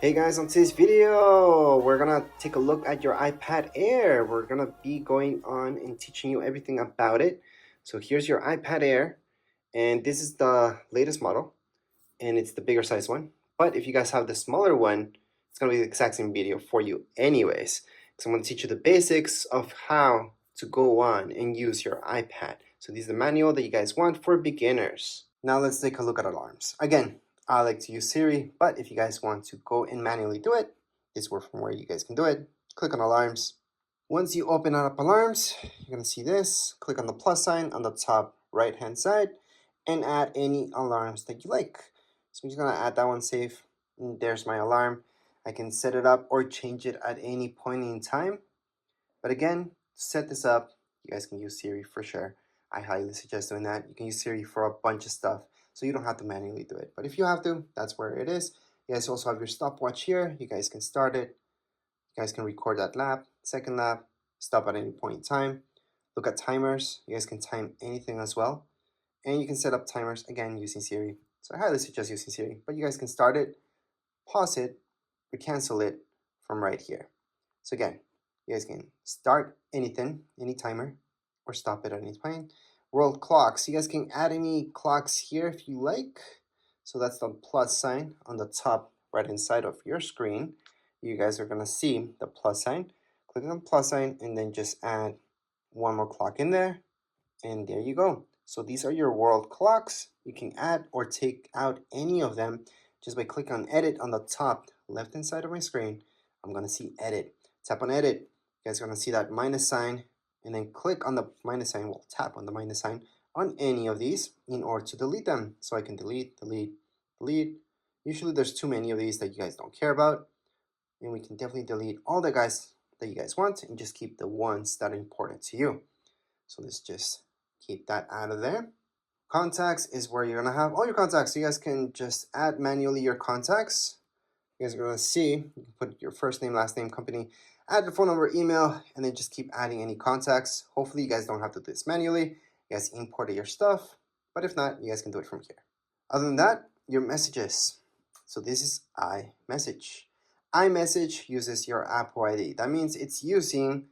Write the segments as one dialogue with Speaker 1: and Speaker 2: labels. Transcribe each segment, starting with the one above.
Speaker 1: Hey guys, on today's video, we're gonna take a look at your iPad Air. We're gonna be going on and teaching you everything about it. So here's your iPad Air, and this is the latest model, and it's the bigger size one. But if you guys have the smaller one, it's gonna be the exact same video for you anyways. So I'm gonna teach you the basics of how to go on and use your iPad. So this is the manual that you guys want for beginners. Now let's take a look at alarms. Again, I like to use Siri, but if you guys want to go and manually do it, this is from where you guys can do it. Click on alarms. Once you open up alarms, you're gonna see this. Click on the plus sign on the top right hand side and add any alarms that you like. So I'm just gonna add that one, save. And there's my alarm. I can set it up or change it at any point in time. But again, to set this up, you guys can use Siri for sure. I highly suggest doing that. You can use Siri for a bunch of stuff, so you don't have to manually do it. But if you have to, that's where it is. You guys also have your stopwatch here. You guys can start it. You guys can record that lap, second lap, stop at any point in time. Look at timers. You guys can time anything as well. And you can set up timers, again, using Siri. So I highly suggest using Siri. But you guys can start it, pause it, or cancel it from right here. So again, you guys can start anything, any timer, or stop it at any point. World clocks. You guys can add any clocks here if you like. So that's the plus sign on the top right hand side of your screen. You guys are gonna see the plus sign. Click on the plus sign and then just add one more clock in there. And there you go. So these are your world clocks. You can add or take out any of them just by clicking on edit on the top left hand side of my screen. I'm gonna see edit. Tap on edit. You guys are gonna see that minus sign and then click on the minus sign. Well, tap on the minus sign on any of these in order to delete them. So I can delete, delete, delete. Usually there's too many of these that you guys don't care about. And we can definitely delete all the guys that you guys want and just keep the ones that are important to you. So let's just keep that out of there. Contacts is where you're gonna have all your contacts. So you guys can just add manually your contacts. You guys are gonna see, you can put your first name, last name, company, add the phone number, email, and then just keep adding any contacts. Hopefully you guys don't have to do this manually. You guys import your stuff, but if not, you guys can do it from here. Other than that, your messages. So this is iMessage. iMessage uses your Apple ID. That means it's using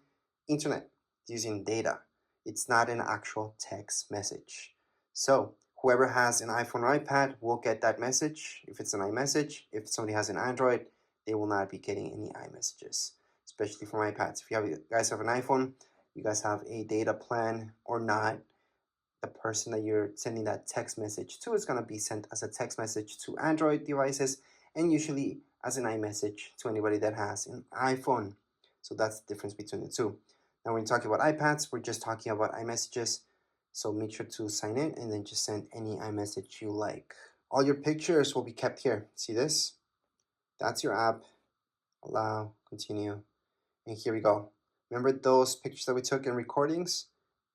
Speaker 1: internet, it's using data. It's not an actual text message. So whoever has an iPhone or iPad will get that message if it's an iMessage. If somebody has an Android, they will not be getting any iMessages, especially for iPads. If you guys have an iPhone, you guys have a data plan or not, the person that you're sending that text message to is going to be sent as a text message to Android devices and usually as an iMessage to anybody that has an iPhone. So that's the difference between the two. Now, when you're talking about iPads, we're just talking about iMessages. So make sure to sign in and then just send any iMessage you like. All your pictures will be kept here. See this? That's your app. Allow, continue. And here we go. Remember those pictures that we took in recordings?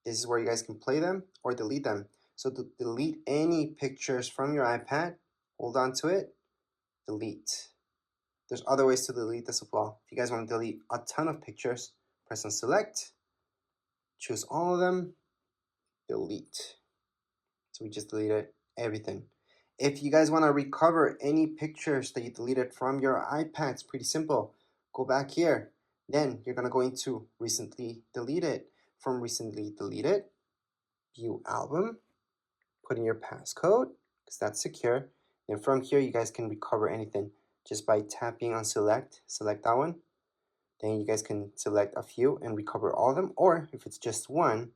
Speaker 1: This is where you guys can play them or delete them. So to delete any pictures from your iPad, hold on to it, delete. There's other ways to delete this as well. If you guys want to delete a ton of pictures, press on select, choose all of them, delete. So we just deleted everything. If you guys want to recover any pictures that you deleted from your iPad, it's pretty simple. Go back here. Then you're going to go into recently deleted. From recently deleted, view album, put in your passcode because that's secure. And from here, you guys can recover anything just by tapping on select that one. Then you guys can select a few and recover all of them. Or if it's just one,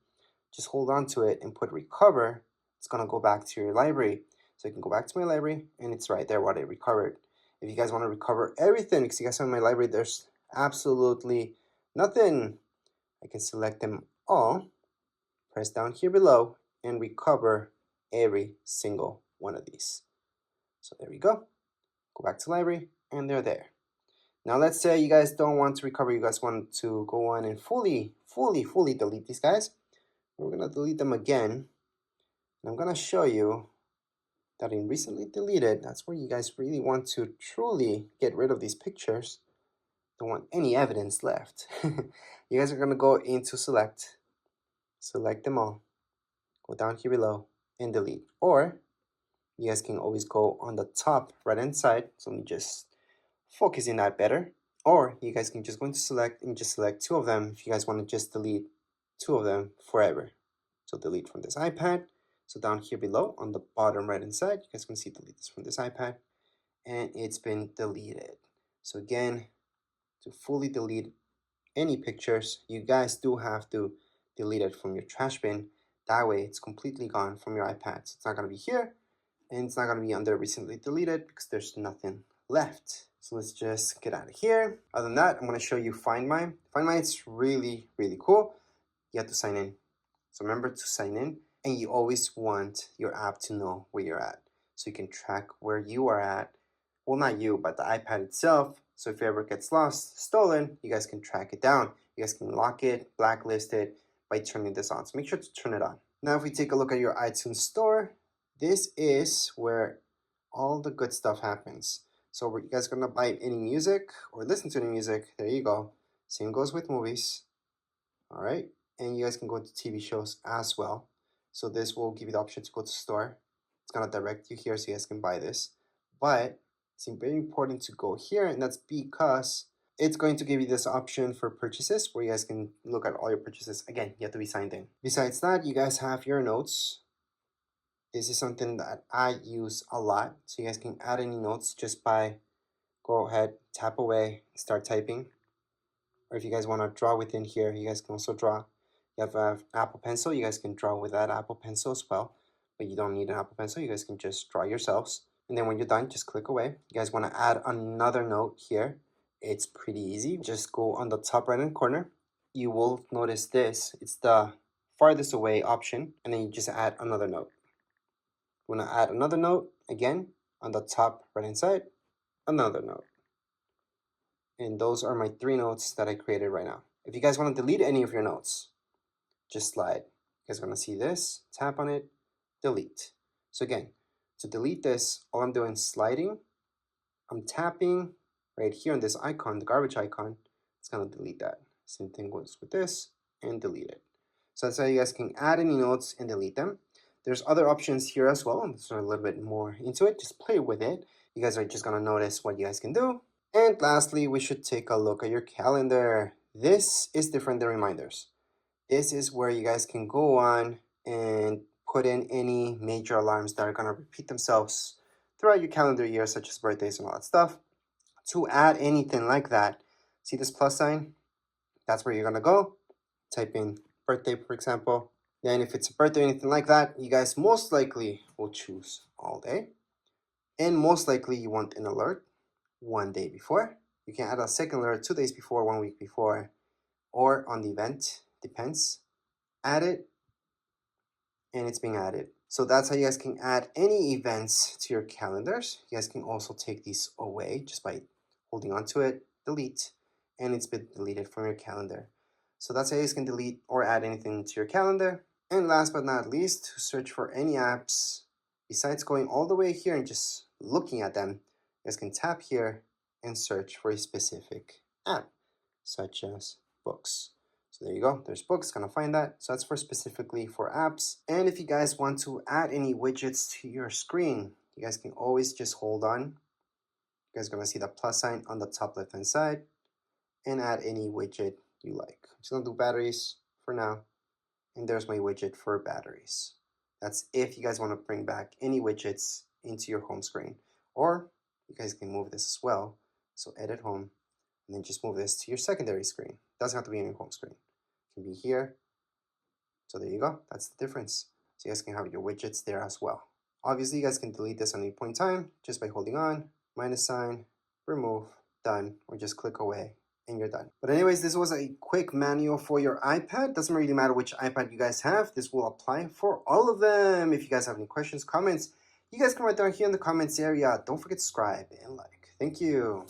Speaker 1: just hold on to it and put recover. It's going to go back to your library. So you can go back to my library and it's right there what I recovered. If you guys want to recover everything, because you guys have in my library, there's absolutely nothing. I can select them all, press down here below, and recover every single one of these. So there we go. Go back to library, and they're there. Now let's say you guys don't want to recover, you guys want to go on and fully delete these guys. We're gonna delete them again. And I'm gonna show you that in recently deleted, that's where you guys really want to truly get rid of these pictures. Don't want any evidence left. You guys are gonna go into select them all, go down here below and delete. Or you guys can always go on the top right hand side. So let me just focusing that better. Or you guys can just go into select and just select two of them if you guys want to just delete two of them forever. So delete from this iPad. So down here below on the bottom right hand side, you guys can see delete this from this iPad, and it's been deleted. So again, to fully delete any pictures, you guys do have to delete it from your trash bin. That way it's completely gone from your iPad. So it's not going to be here, and it's not going to be under recently deleted because there's nothing left. So let's just get out of here. Other than that, I'm going to show you Find My. Find My is really, really cool. You have to sign in. So remember to sign in, and you always want your app to know where you're at. So you can track where you are at. Well, not you, but the iPad itself. So if it ever gets lost, stolen, you guys can track it down. You guys can lock it, blacklist it by turning this on. So make sure to turn it on. Now, if we take a look at your iTunes store, this is where all the good stuff happens. So were you guys gonna buy any music or listen to any music? There you go. Same goes with movies. All right, and you guys can go to TV shows as well. So this will give you the option to go to store. It's gonna direct you here so you guys can buy this. But it's very important to go here, and that's because it's going to give you this option for purchases where you guys can look at all your purchases. Again, you have to be signed in. Besides that, you guys have your notes. This is something that I use a lot. So you guys can add any notes just by go ahead, tap away, start typing. Or if you guys want to draw within here, you guys can also draw. You have an Apple Pencil, you guys can draw with that Apple Pencil as well. But you don't need an Apple Pencil, you guys can just draw yourselves. And then when you're done, just click away. You guys want to add another note here. It's pretty easy. Just go on the top right hand corner. You will notice this. It's the farthest away option. And then you just add another note. You want to add another note, again, on the top right hand side, another note. And those are my 3 notes that I created right now. If you guys want to delete any of your notes, just slide. You guys are going to see this, tap on it, delete. So again, to delete this, all I'm doing is sliding. I'm tapping right here on this icon, the garbage icon. It's going to delete that. Same thing goes with this, and delete it. So that's how you guys can add any notes and delete them. There's other options here as well. So a little bit more into it. Just play with it. You guys are just going to notice what you guys can do. And lastly, we should take a look at your calendar. This is different than reminders. This is where you guys can go on and put in any major alarms that are going to repeat themselves throughout your calendar year, such as birthdays and all that stuff. To add anything like that, see this plus sign? That's where you're going to go. Type in birthday, for example. Then if it's a birthday or anything like that, you guys most likely will choose all day. And most likely you want an alert 1 day before. You can add a second alert 2 days before, 1 week before, or on the event, depends. Add it, and it's being added. So that's how you guys can add any events to your calendars. You guys can also take these away just by holding onto it, delete, and it's been deleted from your calendar. So that's how you guys can delete or add anything to your calendar. And last but not least, to search for any apps, besides going all the way here and just looking at them, you guys can tap here and search for a specific app, such as books. So there you go, there's books, gonna find that. So that's for specifically for apps. And if you guys want to add any widgets to your screen, you guys can always just hold on. You guys are gonna see the plus sign on the top left hand side and add any widget you like. I'm just gonna do batteries for now. And there's my widget for batteries. That's if you guys want to bring back any widgets into your home screen. Or you guys can move this as well. So edit home, and then just move this to your secondary screen. Doesn't have to be in your home screen. It can be here. So there you go. That's the difference. So you guys can have your widgets there as well. Obviously, you guys can delete this at any point in time just by holding on, minus sign, remove, done, or just click away. And you're done. But anyways, this was a quick manual for your iPad. Doesn't really matter which iPad you guys have. This will apply for all of them. If you guys have any questions, comments, you guys can write down here in the comments area. Don't forget to subscribe and like. Thank you.